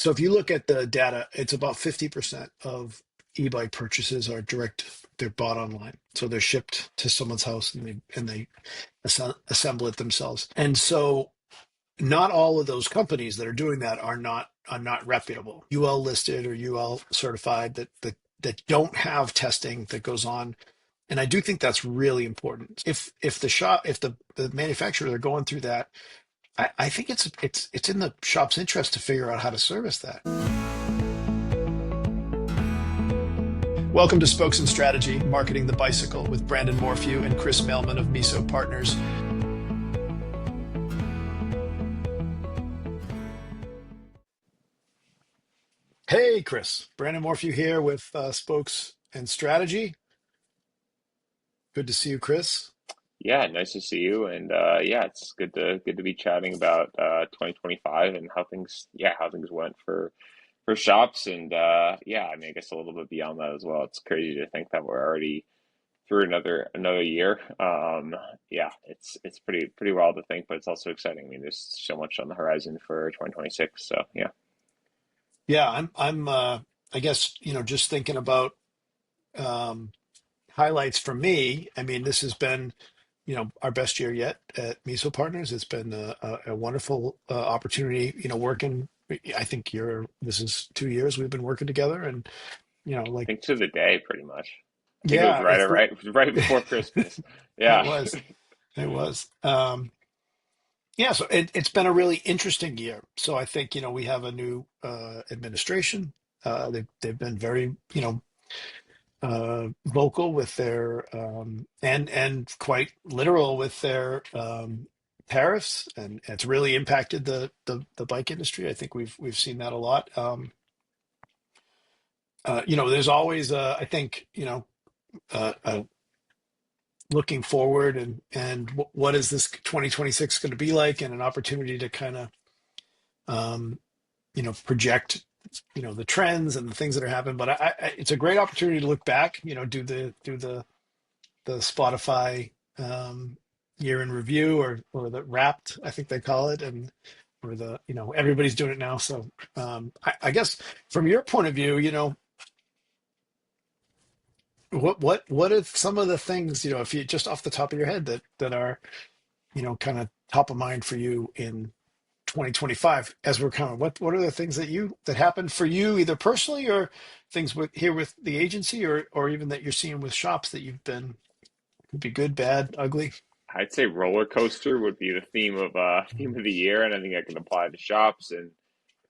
So if you look at the data, it's about 50% of e-bike purchases are direct, they're bought online. So they're shipped to someone's house and they assemble it themselves. And so not all of those companies that are doing that are not reputable. UL listed or UL certified that don't have testing that goes on. And I do think that's really important. If the manufacturers are going through that, I think it's in the shop's interest to figure out how to service that. Welcome to Spokes and Strategy, Marketing the Bicycle with Brandon Morphew and Chris Mehlman of Miso Partners. Hey, Chris. Brandon Morphew here with Spokes and Strategy. Good to see you, Chris. Yeah, nice to see you. And yeah, it's good to be chatting about 2025 and how things went for shops and yeah, I mean I guess a little bit beyond that as well. It's crazy to think that we're already through another year. Yeah, it's pretty wild to think, but it's also exciting. I mean, there's so much on the horizon for 2026. So yeah. Yeah, I guess, just thinking about um, highlights for me. I mean, this has been, our best year yet at Miso Partners. It's been a wonderful opportunity, working. I think this is 2 years we've been working together, and I like, think to the day pretty much. I think it was yeah, right right it was right before Christmas. it Yeah. was, it was. Yeah, so it's been a really interesting year. So I think, we have a new administration. They've been very, vocal with their and quite literal with their tariffs, and it's really impacted the bike industry. I think we've seen that a lot. There's always I think looking forward and what is this 2026 going to be like, and an opportunity to kind of um, project the trends and the things that are happening. But it's a great opportunity to look back, do the Spotify year in review, or the Wrapped, I think they call it, and or everybody's doing it now. So I guess from your point of view, what are some of the things, if you just off the top of your head, that are kind of top of mind for you in 2025 as we're coming? What are the things that happened for you, either personally or things with the agency, or even that you're seeing with shops that you've been, could be good, bad, ugly? I'd say roller coaster would be the theme of the year, and I think that can apply to shops and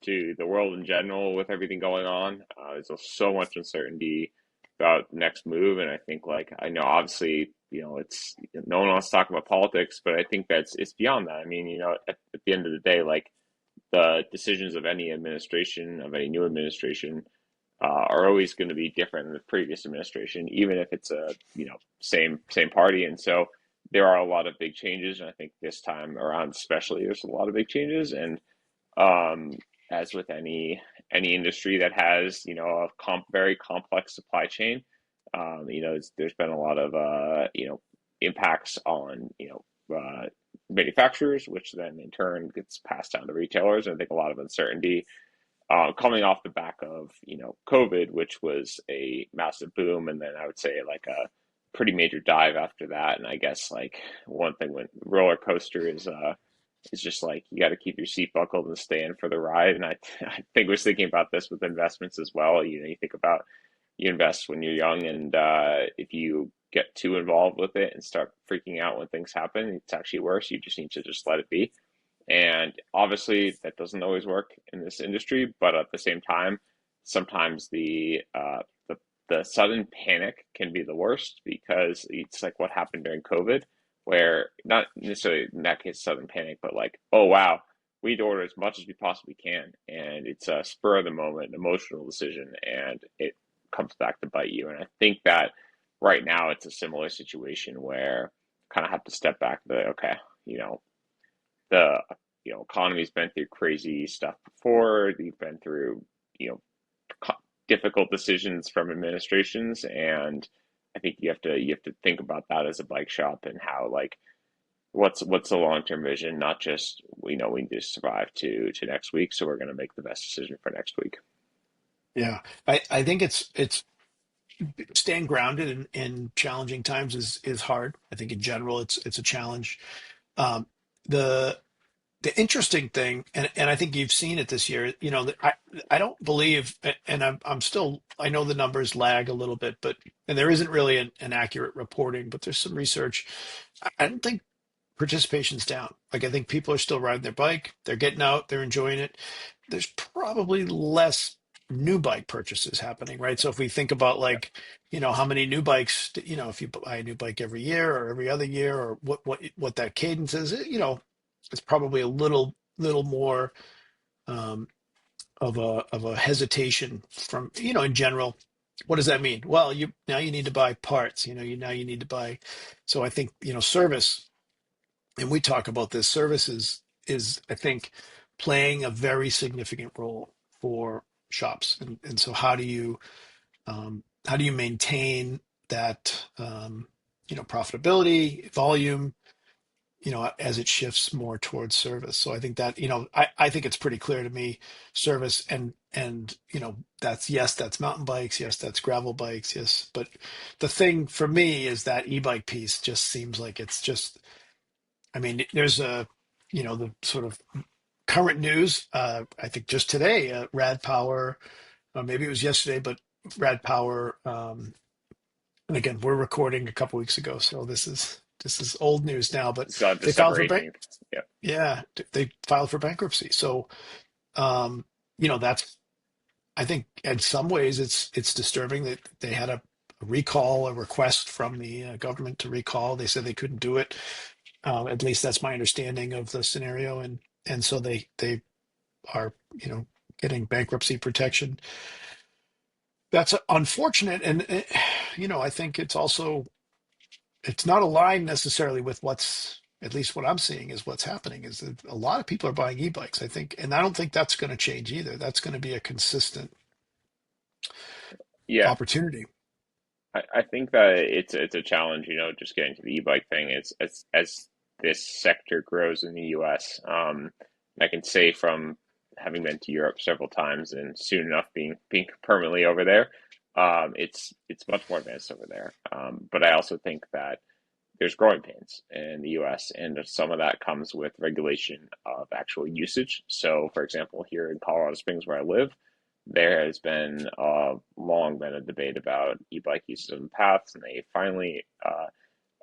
to the world in general with everything going on. There's so much uncertainty about the next move, and I think like I know obviously it's no one wants to talk about politics, but I think it's beyond that. I mean at the end of the day, like the decisions of any administration, of any new administration, are always going to be different than the previous administration, even if it's a same party. And so there are a lot of big changes, and I think this time around especially there's a lot of big changes. And um, as with any industry that has a very complex supply chain, there's been a lot of impacts on manufacturers, which then in turn gets passed down to retailers. And I think a lot of uncertainty coming off the back of COVID, which was a massive boom, and then I would say like a pretty major dive after that. And I guess like one thing with roller coaster is just like you got to keep your seat buckled and stay in for the ride. And I think I was thinking about this with investments as well. You think about you invest when you're young, and if you get too involved with it and start freaking out when things happen, it's actually worse. You just need to just let it be. And obviously, that doesn't always work in this industry, but at the same time, sometimes the sudden panic can be the worst because it's like what happened during COVID, where not necessarily in that case sudden panic, but like, oh wow, we'd order as much as we possibly can, and it's a spur of the moment, emotional decision, and it comes back to bite you. And I think that right now it's a similar situation where kind of have to step back and be like, okay, you know the economy's been through crazy stuff before. You've been through you know difficult decisions from administrations, and I think you have to think about that as a bike shop and how like what's the long term vision, not just we need to survive to next week. So we're going to make the best decision for next week. Yeah, I think it's staying grounded in challenging times is hard. I think in general it's a challenge. Um, the the interesting thing, and I think you've seen it this year, I don't believe, and I'm still, I know the numbers lag a little bit, but, and there isn't really an accurate reporting, but there's some research. I don't think participation's down. Like I think people are still riding their bike, they're getting out, they're enjoying it. There's probably less new bike purchases happening, right? So if we think about Yeah. like, how many new bikes, if you buy a new bike every year or every other year, or what that cadence is, it's probably a little more um, of a hesitation from, in general. What does that mean? Well, you need to buy parts, you need to buy. So I think, service, and we talk about this, service is I think playing a very significant role for shops. And so how do you maintain that, profitability, volume, as it shifts more towards service. So I think that, I think it's pretty clear to me, service, and that's mountain bikes, yes, that's gravel bikes, yes. But the thing for me is that e-bike piece just seems like it's just, I mean, there's the sort of current news, I think just today, Rad Power, maybe it was yesterday, but Rad Power, and again, we're recording a couple weeks ago, so this is old news now, but It's on they filed December for bank. 18th. Yeah. Yeah, they filed for bankruptcy. So, um, that's, I think in some ways it's disturbing that they had a recall, a request from the government to recall. They said they couldn't do it. At least that's my understanding of the scenario, and so they are, getting bankruptcy protection. That's unfortunate, and I think it's not aligned necessarily with what's, at least what I'm seeing is what's happening is that a lot of people are buying e-bikes, I think, and I don't think that's going to change either. That's going to be a consistent Yeah. opportunity. I think that it's a challenge, just getting to the e-bike thing. It's as this sector grows in the U.S. I can say from having been to Europe several times and soon enough being permanently over there, it's much more advanced over there. But I also think that there's growing pains in the US, and some of that comes with regulation of actual usage. So, for example, here in Colorado Springs, where I live, there has been long been a debate about e-bike uses on the paths, and they finally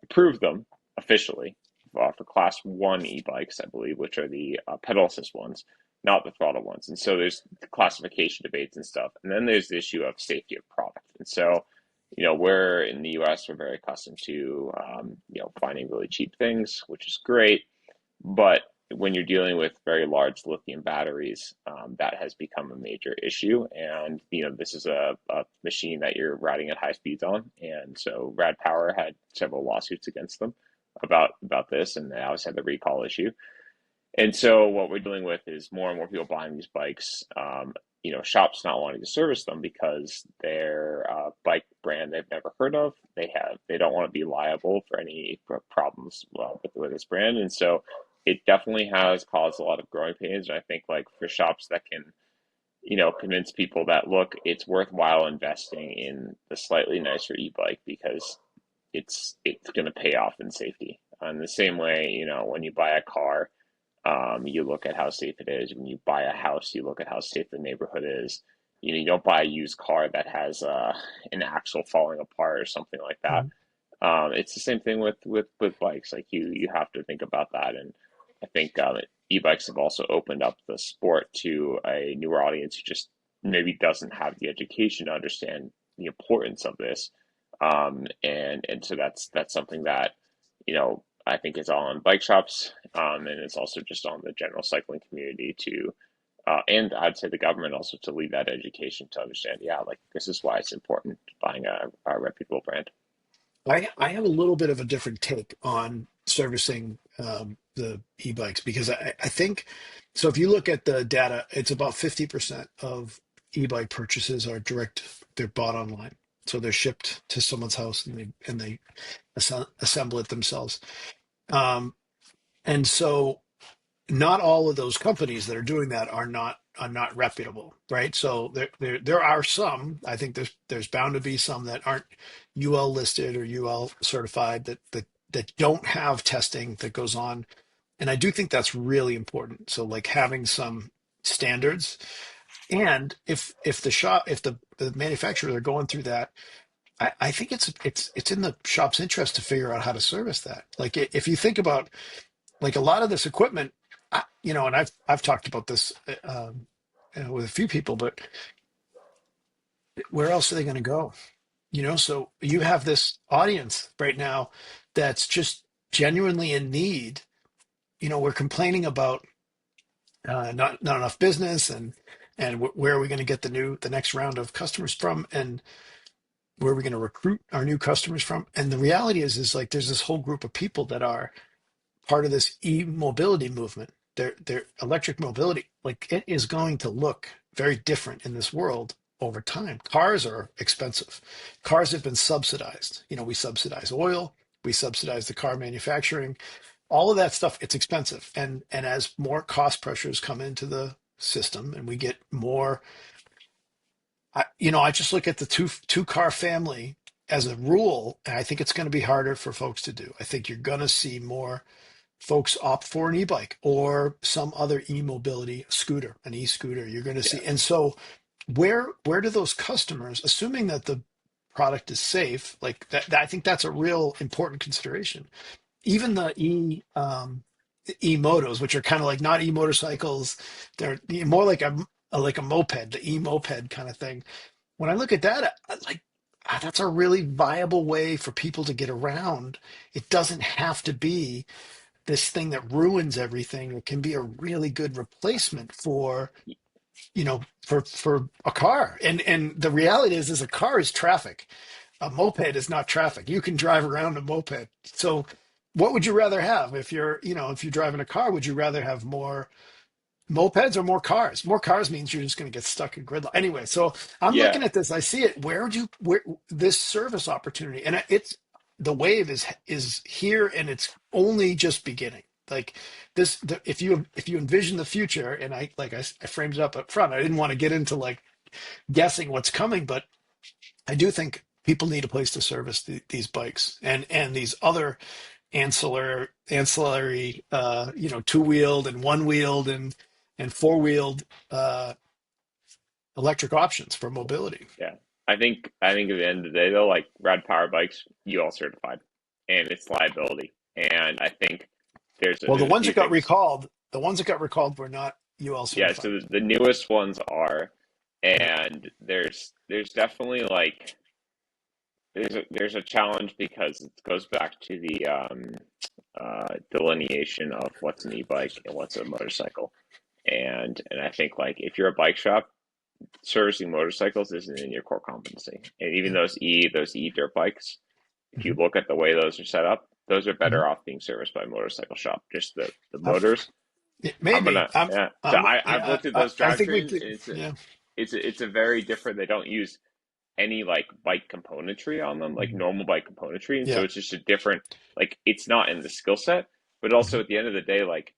approved them officially for Class 1 e-bikes, I believe, which are the pedal assist ones, not the throttle ones. And so there's classification debates and stuff. And then there's the issue of safety of product. And so we're in the US, we're very accustomed to, finding really cheap things, which is great. But when you're dealing with very large lithium batteries, that has become a major issue. And, this is a machine that you're riding at high speeds on. And so Rad Power had several lawsuits against them about this, and they always had the recall issue. And so what we're dealing with is more and more people buying these bikes. Shops not wanting to service them because they're a bike brand they've never heard of. They don't want to be liable for any problems, well, with this brand, and so it definitely has caused a lot of growing pains. And I think like for shops that can, convince people that look, it's worthwhile investing in the slightly nicer e-bike because it's going to pay off in safety. In the same way, when you buy a car, you look at how safe it is. When you buy a house, you look at how safe the neighborhood is. You don't buy a used car that has an axle falling apart or something like that. Mhm. It's the same thing with bikes. Like you have to think about that. And I think e-bikes have also opened up the sport to a newer audience who just maybe doesn't have the education to understand the importance of this. And so that's something that I think is all on bike shops, and it's also just on the general cycling community to, and I'd say the government also to lead that education to understand, yeah, like this is why it's important buying a reputable brand. I have a little bit of a different take on servicing the e-bikes because I think so. If you look at the data, it's about 50% of e-bike purchases are direct, they're bought online. So they're shipped to someone's house and they assemble it themselves. Um, and so not all of those companies that are doing that are not reputable, right? So there are some. I think there's bound to be some that aren't UL listed or UL certified that don't have testing that goes on, and I do think that's really important. So like having some standards, and if the shop if the manufacturers are going through that, I think it's in the shop's interest to figure out how to service that. Like if you think about like a lot of this equipment, and I've talked about this with a few people, but where else are they going to go? So you have this audience right now that's just genuinely in need. We're complaining about not enough business, and where are we going to get the next round of customers from, and where are we going to recruit our new customers from? And the reality is like there's this whole group of people that are part of this e-mobility movement. Their electric mobility, like it is going to look very different in this world over time. Cars are expensive. Cars have been subsidized. We subsidize oil, we subsidize the car manufacturing, all of that stuff. It's expensive, and as more cost pressures come into the system, and we get more, I just look at the two car family as a rule, and I think it's going to be harder for folks to do. I think you're going to see more folks opt for an e-bike or some other e-mobility scooter, an e-scooter. You're going to see. Yeah, And so where do those customers, assuming that the product is safe, like I think that's a real important consideration. Even the e-motos, which are kind of like not e-motorcycles, they're more like a moped, the e-moped kind of thing. When I look at that, like that's a really viable way for people to get around. It doesn't have to be this thing that ruins everything. It can be a really good replacement for a car. And the reality is a car is traffic. A moped is not traffic. You can drive around a moped. So what would you rather have if you're driving a car? Would you rather have more mopeds or more cars? More cars means you're just going to get stuck in gridlock. Anyway, so I'm yeah, looking at this. I see it. Where this service opportunity, and it's the wave is here, and it's only just beginning. Like if you envision the future, and I framed it up front. I didn't want to get into like guessing what's coming, but I do think people need a place to service these bikes and these other ancillary two-wheeled and one-wheeled and four-wheeled electric options for mobility. yeah. I think at the end of the day though, like rad power bikes, UL certified, and it's liability. And I think Well, there's a few things. the ones that got recalled were not UL Yeah, so certified. the newest ones are, and there's definitely like there's a challenge because it goes back to the delineation of what's an e-bike and what's a motorcycle. And I think like if you're a bike shop, servicing motorcycles isn't in your core competency. And even Yeah. those e dirt bikes, if you Mhm. look at the way those are set up, those are Mhm. better off being serviced by a motorcycle shop. Just the I've, motors. I'm maybe gonna yeah. So I've yeah. looked at those I think we drivetrains, could. and Yeah. it's a very different. They don't use any like bike componentry on them, like Mhm. normal bike componentry, and so Yeah. it's just a different. Like it's not in the skill set, but also Mhm. at the end of the day, like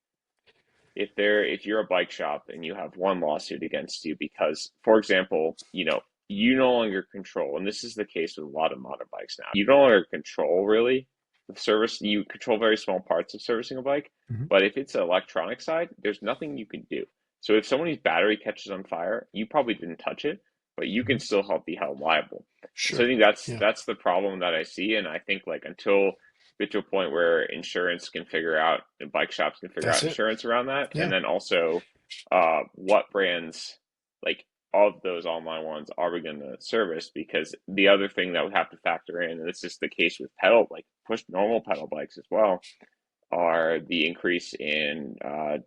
if you're a bike shop and you have one lawsuit against you because, for example, you no longer control, and this is the case with a lot of modern bikes now, you no longer control really the service. You control very small parts of servicing a bike, Mhm. but if it's an electronic side, there's nothing you can do. So if somebody's battery catches on fire, you probably didn't touch it, but you can Mhm. still help be held liable. So I Sure. think that's Yeah. that's the problem that I see, and I think like until get to a point where insurance can figure out and bike shops can figure That's out it. insurance around that, and Yeah. then also what brands like of those online ones are we going to service? Because the other thing that we have to factor in, and this is the case with pedal, like push normal pedal bikes as well, are the increase in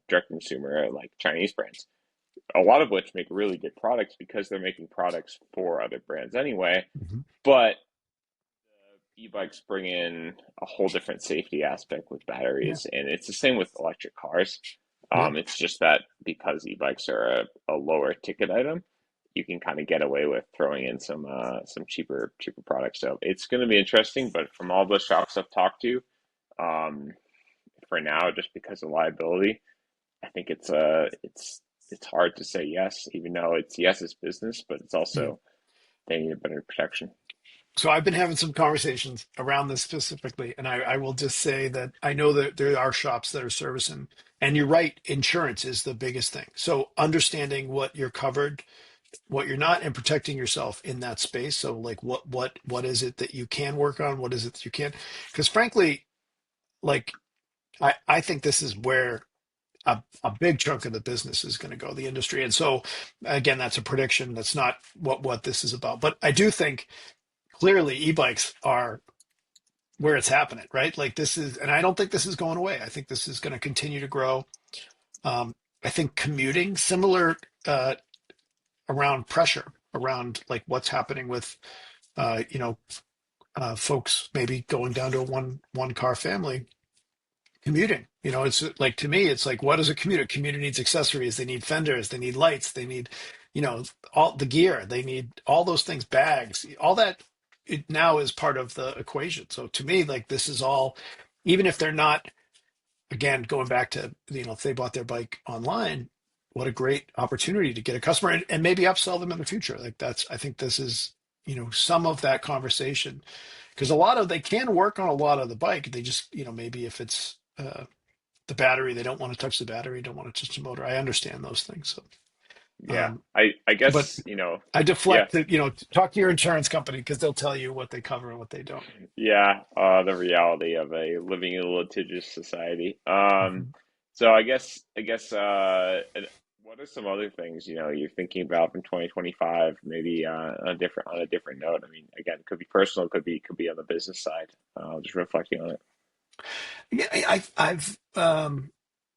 direct consumer like Chinese brands, a lot of which make really good products because they're making products for other brands anyway. Mhm. But e-bikes bring in a whole different safety aspect with Yeah. batteries, and it's the same with electric cars. Yeah. It's just that because e-bikes are a lower ticket item, you can kind of get away with throwing in some cheaper products. So it's going to be interesting. But from all the shops I've talked to, um, for now, just because of liability, I think it's hard to say yes, even though it's yes, it's business, but it's Mm. also they need a better protection. So I've been having some conversations around this specifically, and I will just say that I know that there are shops that are servicing, and you're right, insurance is the biggest thing. So understanding what you're covered, what you're not, and protecting yourself in that space. So like what is it that you can work on? What is it that you can't? Because frankly, like I think this is where a big chunk of the business is going to go, the industry. And so again, that's a prediction. That's not what this is about. But I do think clearly e-bikes are where it's happening, right? Like this is, and I don't think this is going away. I think this is going to continue to grow. I think commuting, similar around pressure, around like what's happening with, you know, folks maybe going down to a one car family commuting. You know, it's like to me, it's like what is a commuter? Commuter needs accessories. They need fenders. They need lights. They need, you know, all the gear. They need all those things, bags, all that. It now is part of the equation. So to me, like this is all, even if they're not, again, going back to, you know, if they bought their bike online, what a great opportunity to get a customer and maybe upsell them in the future. Like that's, I think this is, you know, some of that conversation because a lot of they can work on a lot of the bike. They just, you know, maybe if it's the battery, they don't want to touch the battery, don't want to touch the motor. I understand those things. So, Yeah, um, I but guess I yeah, deflect to, you know, talk to your insurance company because they'll tell you what they cover and what they don't. yeah, the reality of a living in a litigious society. Mhm. So and what are some other things you're thinking about in 2025? Maybe on a different note. I mean, again, it could be personal, could be on the business side. Just reflecting on it. Yeah,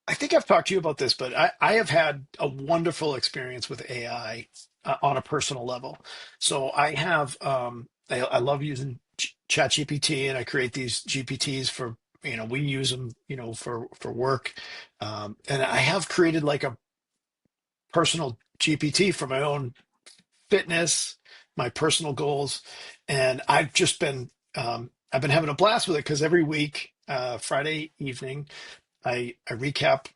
I think I've talked to you about this, but I have had a wonderful experience with AI on a personal level. So I love using ChatGPT, and I create these GPTs for, you know, we use them, you know, for work. And I have created like a personal GPT for my own fitness, my personal goals, and I've been having a blast with it because every week, Friday evening, I recap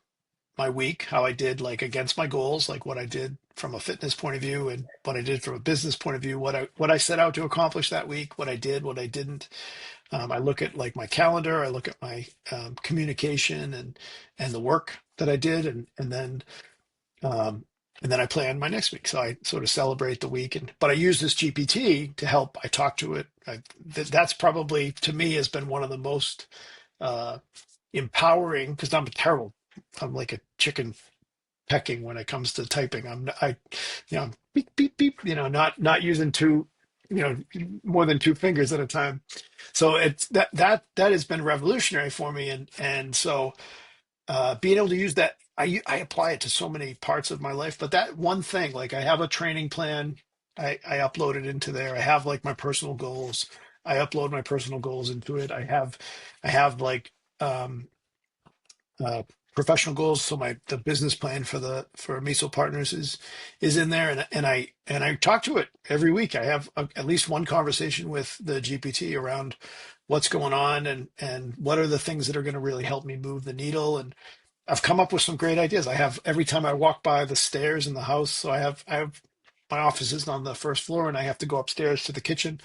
my week, how I did like against my goals, like what I did from a fitness point of view and what I did from a business point of view, what I set out to accomplish that week, what I did, what I didn't. I look at like my calendar, I look at my communication and the work that I did, um, and then I plan my next week. So I sort of celebrate the week, and but I use this GPT to help. I talk to it. That's probably to me has been one of the most uh, empowering because I'm terrible. I'm like a chicken pecking when it comes to typing. You know, beep beep beep. You know, not using two, you know, more than two fingers at a time. So it's that has been revolutionary for me, and so being able to use that, I apply it to so many parts of my life. But that one thing, like I have a training plan, I upload it into there. I have like my personal goals. I upload my personal goals into it. I have like um, uh, professional goals. So the business plan for Miso Partners is in there, and I talk to it every week. I have at least one conversation with the GPT around what's going on and what are the things that are going to really help me move the needle. And I've come up with some great ideas. I have every time I walk by the stairs in the house. So I have my office is on the first floor, and I have to go upstairs to the kitchen,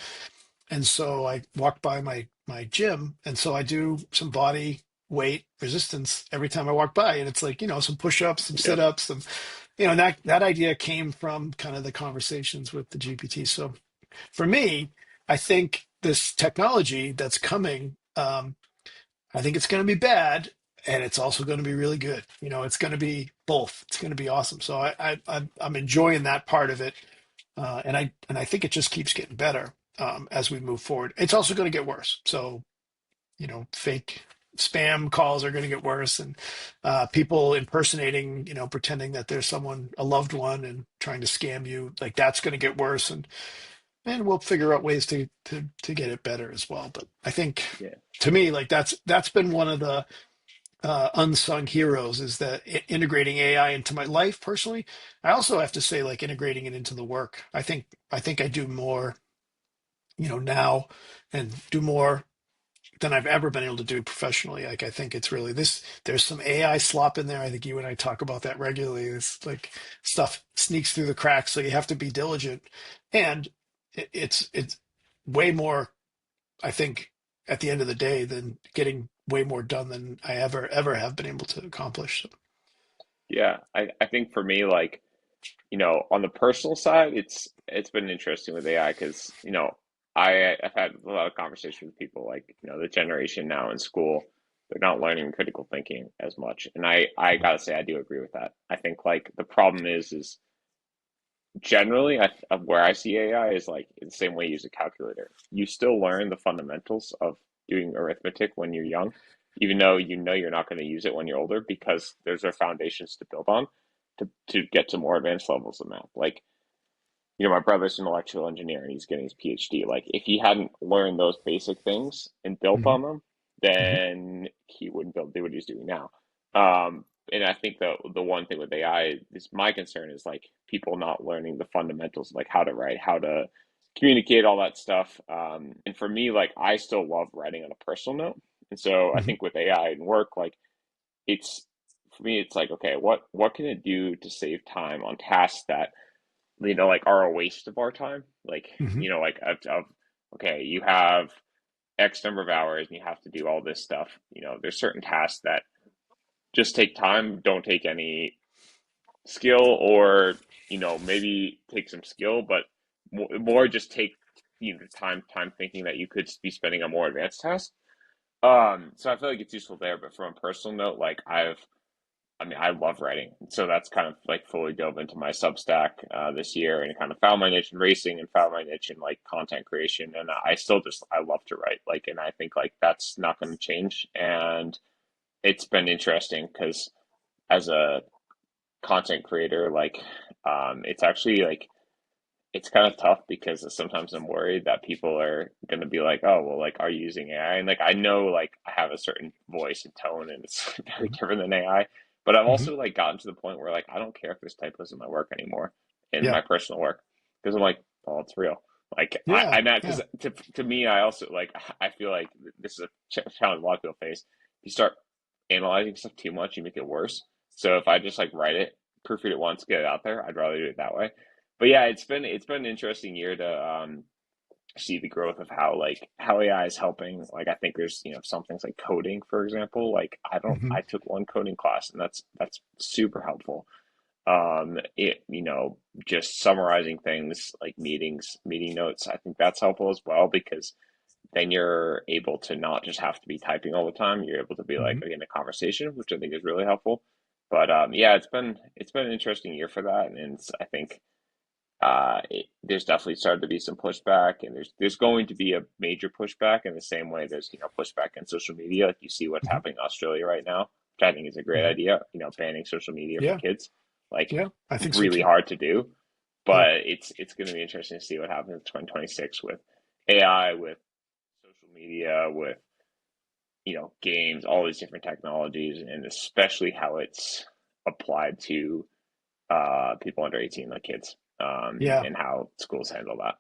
and so I walk by my gym, and so I do some body weight resistance every time I walk by, and it's like, you know, some push-ups, some Yep. sit-ups, some, you know, and that idea came from kind of the conversations with the GPT. So for me, I think this technology that's coming, I think it's going to be bad, and it's also going to be really good. You know, it's going to be both. It's going to be awesome. So I'm enjoying that part of it, and I think it just keeps getting better as we move forward. It's also going to get worse. So, you know, fake spam calls are going to get worse, and people impersonating, you know, pretending that there's someone, a loved one, and trying to scam you, like that's going to get worse, and we'll figure out ways to get it better as well. But I think Yeah. to me, like that's been one of the unsung heroes is that integrating AI into my life personally. I also have to say, like integrating it into the work. I think I do more, you know, now and do more. than I've ever been able to do professionally. Like I think it's really this. There's some AI slop in there. I think you and I talk about that regularly. This like stuff sneaks through the cracks, so you have to be diligent, and it's way more. I think at the end of the day, than getting way more done than I ever have been able to accomplish. So, Yeah, I think for me, like, on the personal side, it's been interesting with AI because, I've had a lot of conversations with people like, the generation now in school, they're not learning critical thinking as much. And I gotta say, I do agree with that. I think like the problem is generally where I see AI is like in the same way you use a calculator. You still learn the fundamentals of doing arithmetic when you're young, even though you know you're not going to use it when you're older because there's our foundations to build on to get to more advanced levels of math. Like, my brother's an electrical engineer and he's getting his PhD. Like, if he hadn't learned those basic things and built hmm on them, hmm then he wouldn't be able to do what he's doing now. And I think the one thing with AI is my concern is like people not learning the fundamentals, like how to write, how to communicate, all that stuff. And for me, like I still love writing on a personal note. And so I hmm think with AI and work, like it's for me, it's like, okay, what can it do to save time on tasks that like are a waste of our time. Like, hmm like okay, you have X number of hours and you have to do all this stuff. There's certain tasks that just take time, don't take any skill, or maybe take some skill, but more just take time thinking that you could be spending on more advanced tasks. So I feel like it's useful there, but from a personal note, like I mean, I love writing. So that's kind of like fully dove into my Substack this year and kind of found my niche in racing and found my niche in like content creation. And I love to write. Like, and I think like that's not going to change. And it's been interesting because as a content creator, like, it's actually like, it's kind of tough because sometimes I'm worried that people are going to be like, oh, well, like, are you using AI? And like, I know like I have a certain voice and tone and it's very different than AI. But I've hmm also like gotten to the point where like I don't care if there's typos in my work anymore, in Yeah. my personal work, because I'm like, oh, it's real. Like I Yeah. know because Yeah. to me, I also like I feel like this is a challenge a lot of people face. If you start analyzing stuff too much, you make it worse. So if I just like write it, proofread it once, get it out there, I'd rather do it that way. But yeah, it's been an interesting year to see the growth of how AI is helping. Like I think there's some things like coding, for example. Like hmm I took one coding class and that's super helpful. It just summarizing things like meeting notes. I think that's helpful as well because then you're able to not just have to be typing all the time. You're able to be like hmm in a conversation, which I think is really helpful. But yeah, it's been an interesting year for that, and I think there's definitely started to be some pushback, and there's going to be a major pushback in the same way there's pushback in social media. Like you see what's hmm happening in Australia right now, which I think is a great hmm idea. Banning social media for Yeah. kids, like Yeah. I think so really too. hard to do, Yeah. but it's going to be interesting to see what happens in 2026 with AI, with social media, with games, all these different technologies, and especially how it's applied to people under 18, like kids, Yeah. and how schools handle that.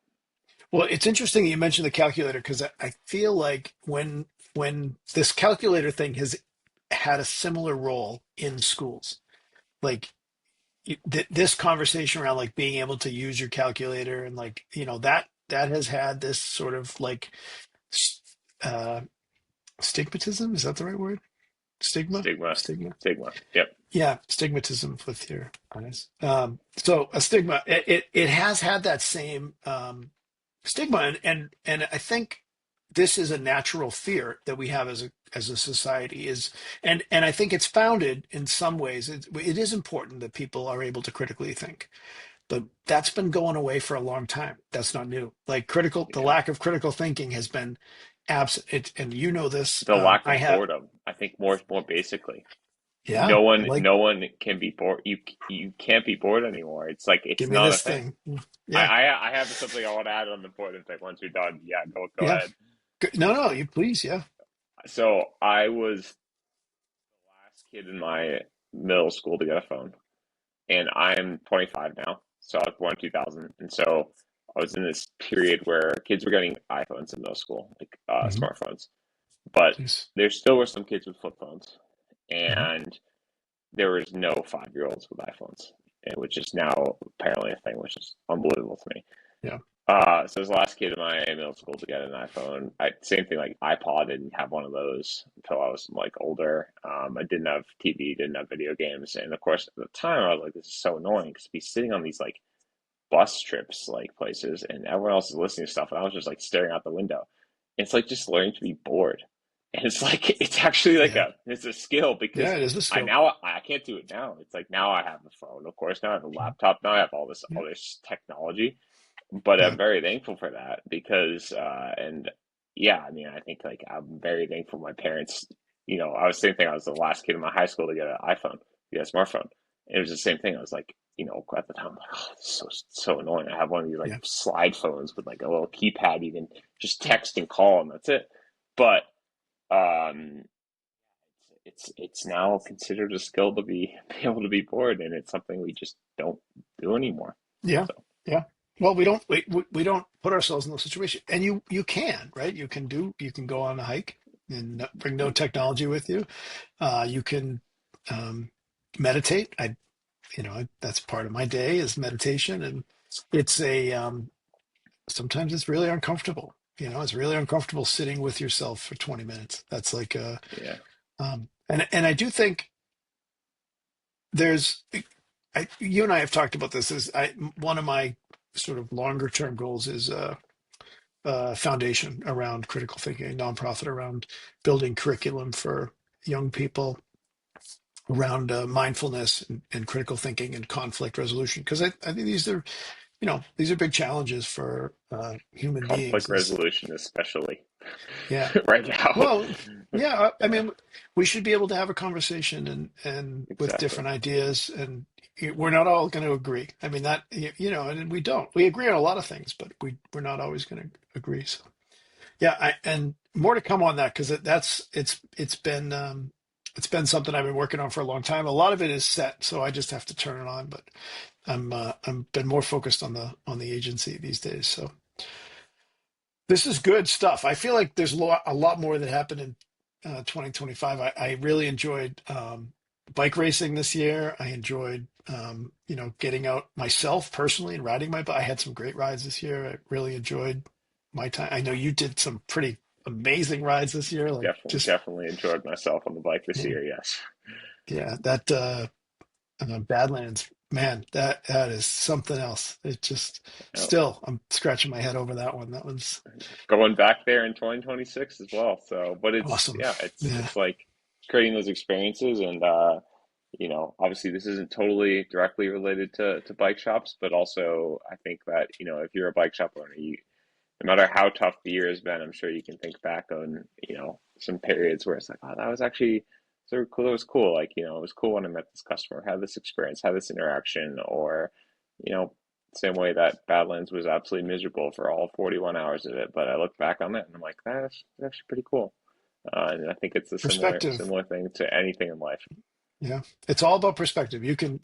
Well, it's interesting you mentioned the calculator because I feel like when this calculator thing has had a similar role in schools, like this conversation around like being able to use your calculator and like that has had this sort of like s- uh stigmatism, is that the right word? Stigma, Stigma, stigma. stigma. Yep. Yeah, stigmatism with your eyes. So a stigma, it has had that same stigma, and I think this is a natural fear that we have as a society is, and I think it's founded in some ways. It is important that people are able to critically think, but that's been going away for a long time. That's not new. Like the Yeah. lack of critical thinking has been absent. And you know this. The lack I of have, boredom. I think more basically, yeah, like no one can be bored. You can't be bored anymore. It's like it's give me not a this thing. thing. I Yeah, I have something I want to add on the boredom thing once you're done. Yeah, go yeah. ahead. No, no, you please, yeah. So I was the last kid in my middle school to get a phone, and I'm 25 now. So I was born in 2000, and so I was in this period where kids were getting iPhones in middle school, like hmm smartphones. But Jeez. there still were some kids with flip phones, Mhm. and there was no 5-year-olds with iPhones, which is now apparently a thing, which is unbelievable to me. Yeah. So I was the last kid in my middle school to get an iPhone. Same thing, like iPod, didn't have one of those until I was like older. I didn't have TV, didn't have video games, and of course at the time I was like, this is so annoying because be sitting on these like bus trips, like places, and everyone else is listening to stuff, and I was just like staring out the window. It's like just learning to be bored, and it's like it's actually like Yeah. it's a skill because Yeah, it is a I skill. now I can't do it now. It's like now I have a phone, of course. Now I have a Mhm. laptop. Now I have Yeah. all this technology, but I'm Yeah. very thankful for that because and yeah, I mean I think like I'm very thankful my parents. I was the same thing. I was the last kid in my high school to get an iPhone, get a smartphone. It was the same thing. I was like, at the time, I'm like, oh, this is so annoying. I have one of these like Yeah. slide phones with like a little keypad. You can just Yeah. text and call, and that's it. But um, it's now considered a skill to be able to be bored, and it's something we just don't do anymore. Yeah. So Yeah. Well, we don't put ourselves in those situations, and you can, right? You can go on a hike and bring no technology with you. You can um, meditate. That's part of my day is meditation, and it's a sometimes it's really uncomfortable. It's really uncomfortable sitting with yourself for 20 minutes. That's like yeah, and I do think there's you and I have talked about this. Is one of my sort of longer term goals is foundation around critical thinking, a nonprofit around building curriculum for young people around mindfulness and critical thinking and conflict resolution. Because I think these are big challenges for human beings. conflict Is resolution especially Yeah. right now. Well, yeah. I Yeah, mean, we should be able to have a conversation and with exactly. different ideas, and we're not all going to agree. I mean that and we don't. We agree on a lot of things, but we're not always going to agree. So yeah, and more to come on that because it's been something I've been working on for a long time. A lot of it is set, so I just have to turn it on. But I'm been more focused on the agency these days. So this is good stuff. I feel like there's a lot more that happened in 2025. I really enjoyed bike racing this year. I enjoyed getting out myself personally and riding my bike. I had some great rides this year. I really enjoyed my time. I know you did some pretty amazing rides this year. Like just Definitely enjoyed myself on the bike this yeah, year. Yes. yeah, that Badlands, man, that is something else. It just Yep. still I'm scratching my head over that one. That was Going back there in 2026 as well. So, but it's awesome. yeah, Yeah. it's like creating those experiences, and obviously this isn't totally directly related to bike shops, but also I think that if you're a bike shop owner, no matter how tough the year has been, I'm sure you can think back on some periods where it's like, oh, that was actually sort of cool. It was cool. Like it was cool when I met this customer, had this experience, had this interaction, or you know same way that Badlands was absolutely miserable for all 41 hours of it. But I look back on that and I'm like, that's actually pretty cool. And I think it's a Perspective. similar thing to anything in life. Yeah. It's all about perspective. You can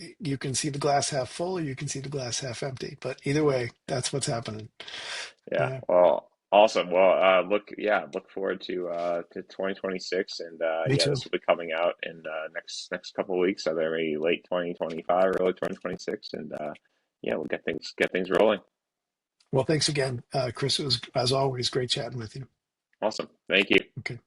see the glass half full or you can see the glass half empty. But either way, that's what's happening. Yeah. Yeah. Well, awesome. Well, look forward to 2026, and Me yeah, too. this will be coming out in next couple of weeks, either maybe late 2025, early 2026, and yeah, we'll get things rolling. Well, thanks again, Chris. It was, as always, great chatting with you. Awesome. Thank you. Okay.